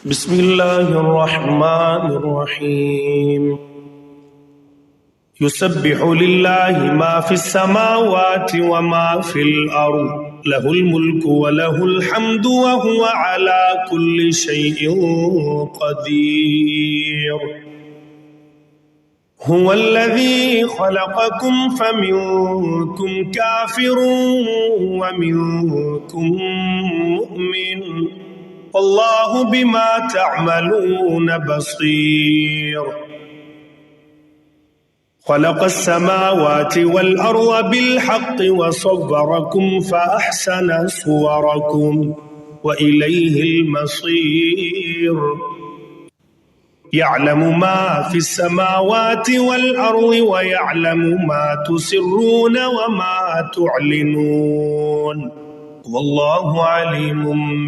بسم الله الرحمن الرحيم يسبح لله ما في السماوات وما في الأرض له الملك وله الحمد وهو على كل شيء قدير هو الذي خلقكم فمنكم كافر ومنكم مؤمن والله بما تعملون بصير خلق السماوات والأرض بالحق وصوركم فأحسن صوركم وإليه المصير يعلم ما في السماوات والأرض ويعلم ما تسرون وما تعلنون والله عليم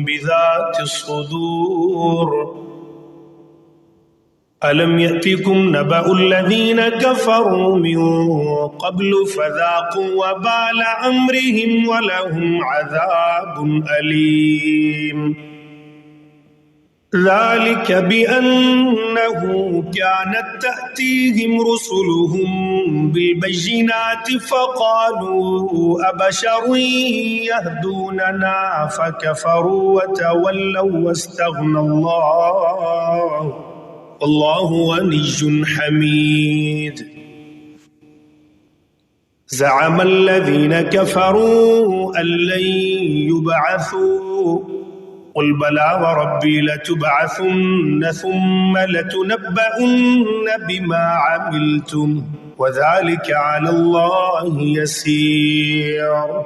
بذات الصدور ألم يأتكم نبأ الذين كفروا من قبل فذاقوا وبال أمرهم ولهم عذاب أليم ذلك بأنه كانت تأتيهم رسلهم بالبينات فقالوا أبشر يهدوننا فكفروا وتولوا واستغنى الله والله غني حميد زعم الذين كفروا أن لن يبعثوا قل بلى وربي لتبعثن ثم لتنبؤن بما عملتم وذلك على الله يسير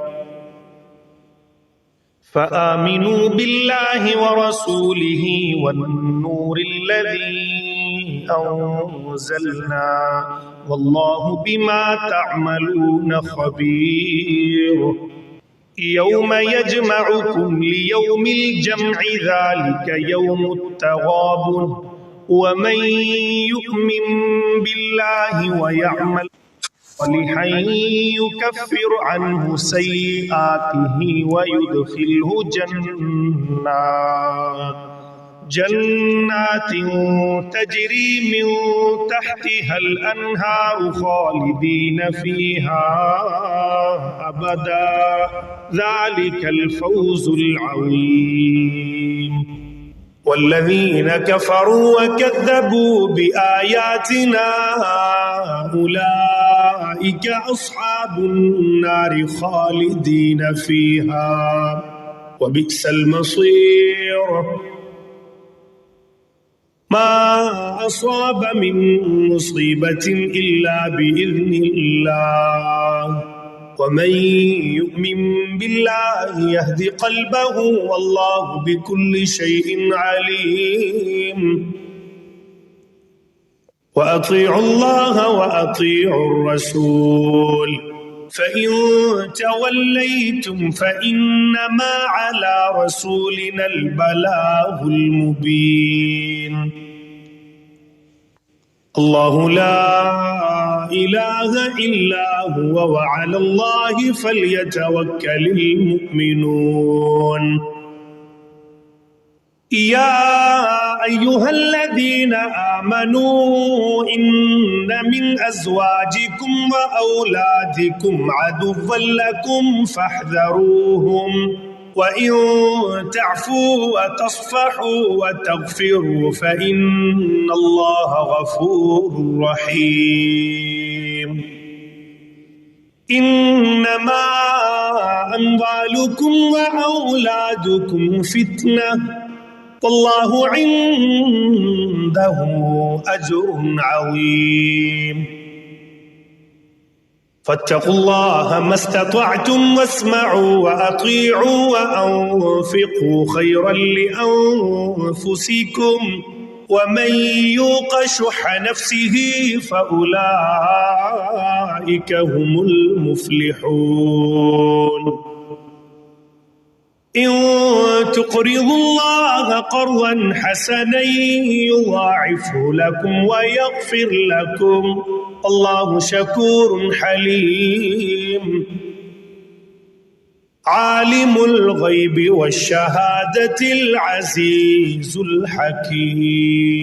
فآمنوا بالله ورسوله والنور الذي أنزلنا والله بما تعملون خبير يوم يجمعكم ليوم الجمع ذلك يوم التغابن ومن يؤمن بالله ويعمل صالحا يكفر عنه سيئاته ويدخله جنات تجري من تحتها الأنهار خالدين فيها أبدا ذلك الفوز العظيم والذين كفروا وكذبوا بآياتنا أولئك أصحاب النار خالدين فيها وبئس المصير ما أصاب من مصيبة إلا بإذن الله ومن يؤمن بالله يهد قلبه والله بكل شيء عليم وأطيعوا الله وأطيعوا الرسول فإن توليتم فإنما على رسولنا البلاغ المبين الله لا إله إلا هو وعلى الله فليتوكل المؤمنون يا أيها الذين آمنوا إن من أزواجكم وأولادكم عدوا لكم فاحذروهم وإن تعفوا وتصفحوا وتغفروا فإن الله غفور رحيم إنما أموالكم وأولادكم فتنة والله عنده أجر عظيم فاتقوا الله ما استطعتم واسمعوا وأطيعوا وأنفقوا خيرا لأنفسكم ومن يوق شح نفسه فأولئك هم المفلحون إن تقرضوا الله قرضا حسنا يضاعفه لكم ويغفر لكم الله شكور حليم عالم الغيب والشهادة العزيز الحكيم.